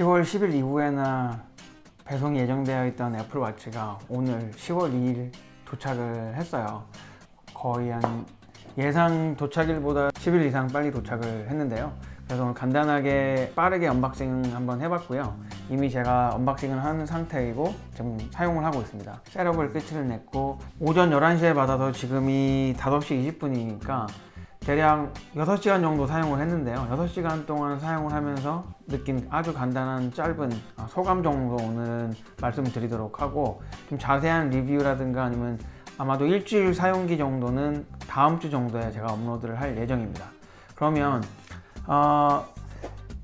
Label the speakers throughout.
Speaker 1: 10월 10일 이후에나 배송이 예정되어 있던 애플워치가 오늘 10월 2일 도착을 했어요. 거의 한 예상 도착일보다 10일 이상 빨리 도착을 했는데요. 그래서 오늘 간단하게 빠르게 언박싱 한번 해봤고요. 이미 제가 언박싱을 한 상태이고 지금 사용을 하고 있습니다. 셋업을 끝을 냈고 오전 11시에 받아서 지금이 5시 20분이니까 대략 6시간 정도 사용을 했는데요. 6시간 동안 사용을 하면서 느낀 아주 간단한 짧은 소감 정도 오늘은 말씀을 드리도록 하고, 좀 자세한 리뷰라든가 아니면 아마도 일주일 사용기 정도는 다음 주 정도에 제가 업로드를 할 예정입니다. 그러면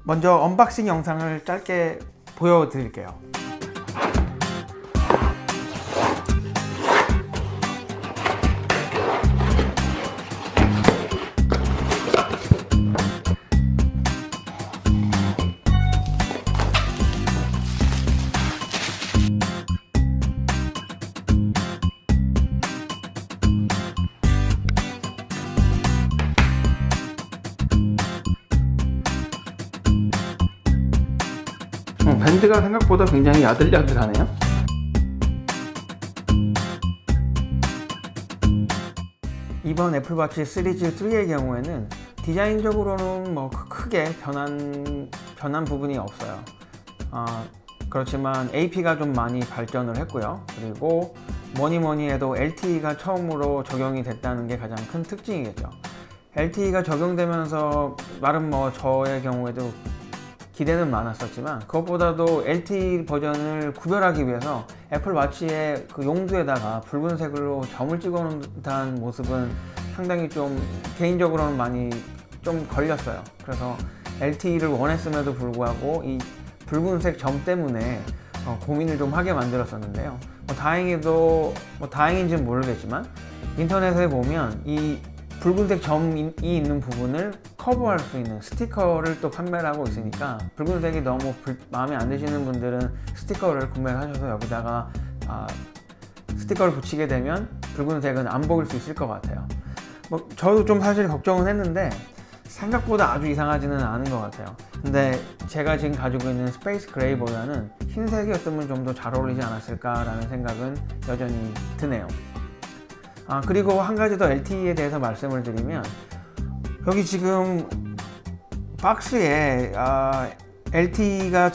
Speaker 1: 먼저 언박싱 영상을 짧게 보여드릴게요. 밴드가 생각보다 굉장히 야들야들하네요. 이번 애플워치 시리즈 3의 경우에는 디자인적으로는 뭐 크게 변한 부분이 없어요. 그렇지만 AP가 좀 많이 발전을 했고요. 그리고 뭐니 해도 LTE가 처음으로 적용이 됐다는 게 가장 큰 특징이겠죠. LTE가 적용되면서 나름 뭐 저의 경우에도 기대는 많았었지만, 그것보다도 LTE 버전을 구별하기 위해서 애플워치의 그 용두에다가 붉은색으로 점을 찍어놓은 듯한 모습은 상당히 좀 개인적으로는 많이 좀 걸렸어요. 그래서 LTE를 원했음에도 불구하고 이 붉은색 점 때문에 고민을 좀 하게 만들었었는데요. 다행히도 다행인지는 모르겠지만 인터넷에 보면 이 붉은색 점이 있는 부분을 커버할 수 있는 스티커를 또 판매를 하고 있으니까, 붉은색이 너무 마음에 안 드시는 분들은 스티커를 구매를 하셔서 여기다가 스티커를 붙이게 되면 붉은색은 안 보일 수 있을 것 같아요. 저도 좀 사실 걱정은 했는데 생각보다 아주 이상하지는 않은 것 같아요. 근데 제가 지금 가지고 있는 스페이스 그레이보다는 흰색이었으면 좀 더 잘 어울리지 않았을까라는 생각은 여전히 드네요. 그리고 한 가지 더 LTE에 대해서 말씀을 드리면, 여기 지금 박스에 LTE가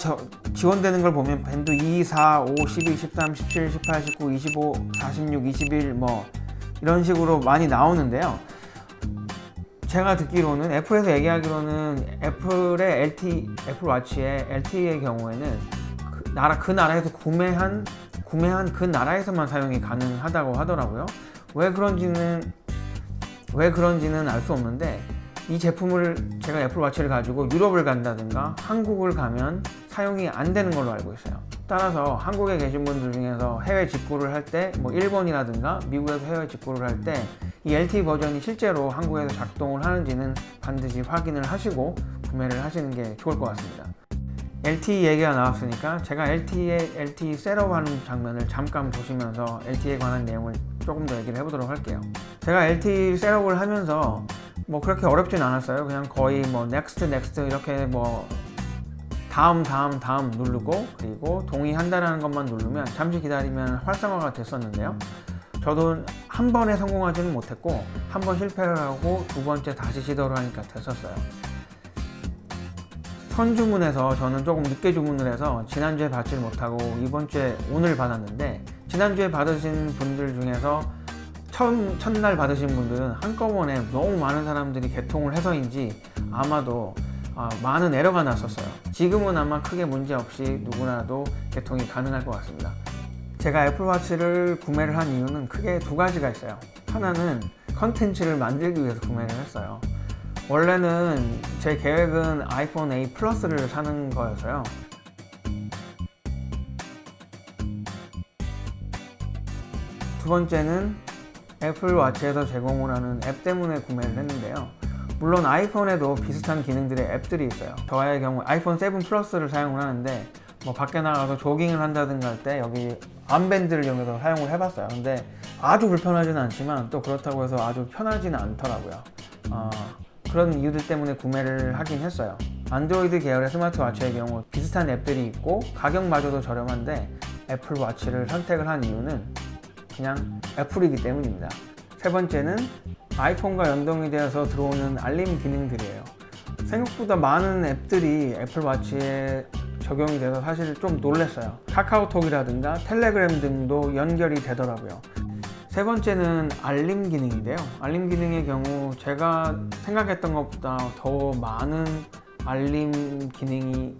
Speaker 1: 지원되는 걸 보면 밴드 2, 4, 5, 12, 13, 17, 18, 19, 25, 46, 21 뭐 이런 식으로 많이 나오는데요. 제가 듣기로는, 애플에서 얘기하기로는 애플워치의 LTE의 경우에는 그 나라에서 구매한 그 나라에서만 사용이 가능하다고 하더라고요. 왜 그런지는 알 수 없는데, 이 제품을 제가 애플워치를 가지고 유럽을 간다든가 한국을 가면 사용이 안 되는 걸로 알고 있어요. 따라서 한국에 계신 분들 중에서 해외 직구를 할 때, 일본이라든가 미국에서 해외 직구를 할 때 이 LTE 버전이 실제로 한국에서 작동을 하는지는 반드시 확인을 하시고 구매를 하시는 게 좋을 것 같습니다. LTE 얘기가 나왔으니까 제가 LTE 셋업하는 장면을 잠깐 보시면서 LTE에 관한 내용을 조금 더 얘기를 해보도록 할게요. 제가 LTE 셋업을 하면서 그렇게 어렵진 않았어요. 그냥 거의 next 이렇게 다음 누르고, 그리고 동의한다라는 것만 누르면 잠시 기다리면 활성화가 됐었는데요. 저도 한 번에 성공하지는 못했고, 한 번 실패를 하고 두 번째 다시 시도를 하니까 됐었어요. 선주문해서 저는 조금 늦게 주문을 해서 지난주에 받지를 못하고 오늘 받았는데, 지난주에 받으신 분들 중에서 첫날 받으신 분들은 한꺼번에 너무 많은 사람들이 개통을 해서인지 아마도 많은 에러가 났었어요. 지금은 아마 크게 문제 없이 누구나도 개통이 가능할 것 같습니다. 제가 애플워치를 구매를 한 이유는 크게 두 가지가 있어요. 하나는 컨텐츠를 만들기 위해서 구매를 했어요. 원래는 제 계획은 아이폰 8 플러스를 사는 거였어요. 두 번째는 애플워치에서 제공을 하는 앱 때문에 구매를 했는데요. 물론 아이폰에도 비슷한 기능들의 앱들이 있어요. 저의 경우 아이폰 7 플러스를 사용을 하는데, 밖에 나가서 조깅을 한다든가 할 때 여기 암밴드를 이용해서 사용을 해봤어요. 근데 아주 불편하지는 않지만 또 그렇다고 해서 아주 편하지는 않더라고요. 그런 이유들 때문에 구매를 하긴 했어요. 안드로이드 계열의 스마트워치의 경우 비슷한 앱들이 있고 가격마저도 저렴한데 애플워치를 선택을 한 이유는 그냥 애플이기 때문입니다. 세 번째는 아이폰과 연동이 되어서 들어오는 알림 기능들이에요. 생각보다 많은 앱들이 애플워치에 적용이 돼서 사실 좀 놀랐어요. 카카오톡이라든가 텔레그램 등도 연결이 되더라고요. 세 번째는 알림 기능인데요. 알림 기능의 경우 제가 생각했던 것보다 더 많은 알림 기능이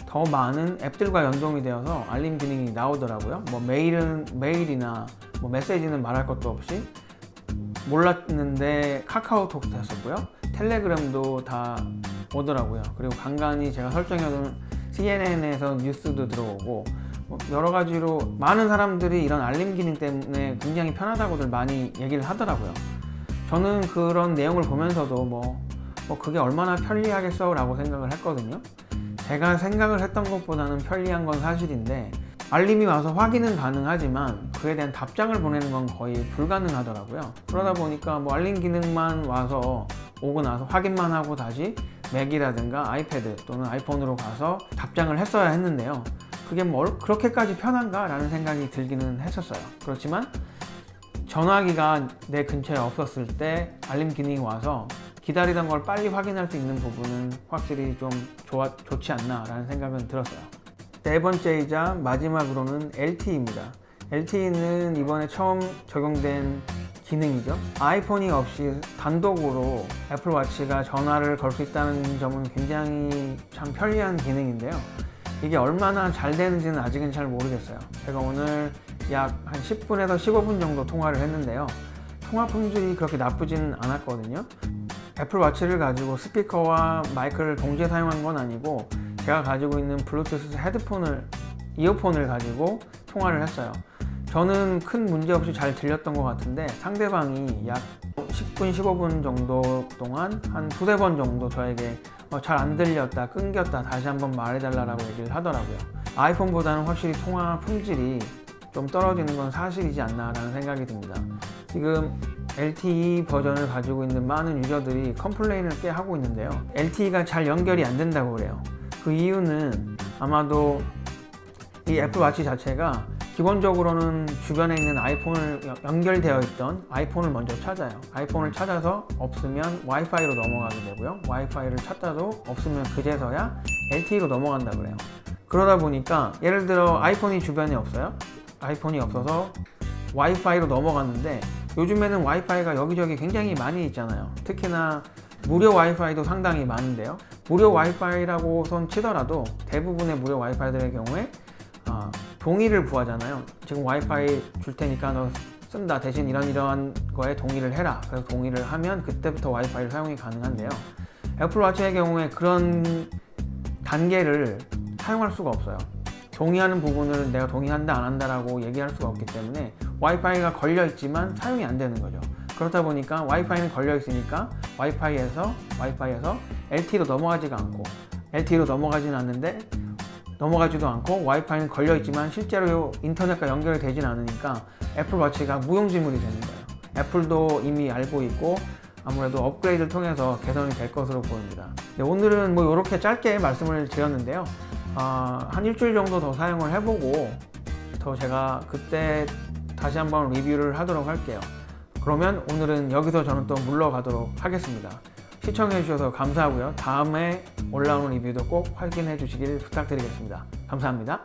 Speaker 1: 더 많은 앱들과 연동이 되어서 알림 기능이 나오더라고요. 뭐 메일이나 뭐 메시지는 말할 것도 없이 몰랐는데 카카오톡도 했었고요. 텔레그램도 다 오더라고요. 그리고 간간히 제가 설정해둔 CNN에서 뉴스도 들어오고 여러 가지로 많은 사람들이 이런 알림 기능 때문에 굉장히 편하다고들 많이 얘기를 하더라고요. 저는 그런 내용을 보면서도 뭐 그게 얼마나 편리하겠어 라고 생각을 했거든요. 제가 생각을 했던 것보다는 편리한 건 사실인데 알림이 와서 확인은 가능하지만 그에 대한 답장을 보내는 건 거의 불가능하더라고요. 그러다 보니까 뭐 알림 기능만 와서 오고 나서 확인만 하고 다시 맥이라든가 아이패드 또는 아이폰으로 가서 답장을 했어야 했는데요. 그게 뭐 그렇게까지 편한가 라는 생각이 들기는 했었어요. 그렇지만 전화기가 내 근처에 없었을 때 알림 기능이 와서 기다리던 걸 빨리 확인할 수 있는 부분은 확실히 좀 좋지 않나 라는 생각은 들었어요. 네 번째이자 마지막으로는 LTE입니다. LTE는 이번에 처음 적용된 기능이죠. 아이폰이 없이 단독으로 애플워치가 전화를 걸 수 있다는 점은 굉장히 참 편리한 기능인데요. 이게 얼마나 잘 되는지는 아직은 잘 모르겠어요. 제가 오늘 약 한 10분에서 15분 정도 통화를 했는데요. 통화 품질이 그렇게 나쁘진 않았거든요. 애플워치를 가지고 스피커와 마이크를 동시에 사용한 건 아니고 제가 가지고 있는 블루투스 이어폰을 가지고 통화를 했어요. 저는 큰 문제 없이 잘 들렸던 것 같은데 상대방이 약 10분, 15분 정도 동안 한 두세 번 정도 저에게 잘 안 들렸다, 끊겼다, 다시 한번 말해달라고 얘기를 하더라고요. 아이폰보다는 확실히 통화 품질이 좀 떨어지는 건 사실이지 않나 라는 생각이 듭니다. 지금 LTE 버전을 가지고 있는 많은 유저들이 컴플레인을 꽤 하고 있는데요. LTE가 잘 연결이 안 된다고 그래요. 그 이유는 아마도 이 애플워치 자체가 기본적으로는 주변에 있는 아이폰을 연결되어 있던 아이폰을 먼저 찾아요. 아이폰을 찾아서 없으면 와이파이로 넘어가게 되고요. 와이파이를 찾아도 없으면 그제서야 LTE로 넘어간다 그래요. 그러다 보니까 예를 들어 아이폰이 주변에 없어요. 아이폰이 없어서 와이파이로 넘어갔는데 요즘에는 와이파이가 여기저기 굉장히 많이 있잖아요. 특히나 무료 와이파이도 상당히 많은데요. 무료 와이파이라고 손 치더라도 대부분의 무료 와이파이들의 경우에 동의를 구하잖아요. 지금 와이파이 줄 테니까 너 쓴다. 대신 이러한 거에 동의를 해라. 그래서 동의를 하면 그때부터 와이파이를 사용이 가능한데요. 애플워치의 경우에 그런 단계를 사용할 수가 없어요. 동의하는 부분을 내가 동의한다 안 한다라고 얘기할 수가 없기 때문에 와이파이가 걸려 있지만 사용이 안 되는 거죠. 그렇다 보니까 와이파이는 걸려 있으니까 와이파이에서 LTE로 넘어가지가 않고 LTE로 넘어가지는 않는데 넘어가지도 않고 와이파이는 걸려 있지만 실제로 인터넷과 연결이 되진 않으니까 애플워치가 무용지물이 되는 거예요. 애플도 이미 알고 있고 아무래도 업그레이드를 통해서 개선이 될 것으로 보입니다. 네, 오늘은 뭐 이렇게 짧게 말씀을 드렸는데요. 한 일주일 정도 더 사용을 해보고 제가 그때 다시 한번 리뷰를 하도록 할게요. 그러면 오늘은 여기서 저는 또 물러가도록 하겠습니다. 시청해 주셔서 감사하고요. 다음에 올라오는 리뷰도 꼭 확인해 주시길 부탁드리겠습니다. 감사합니다.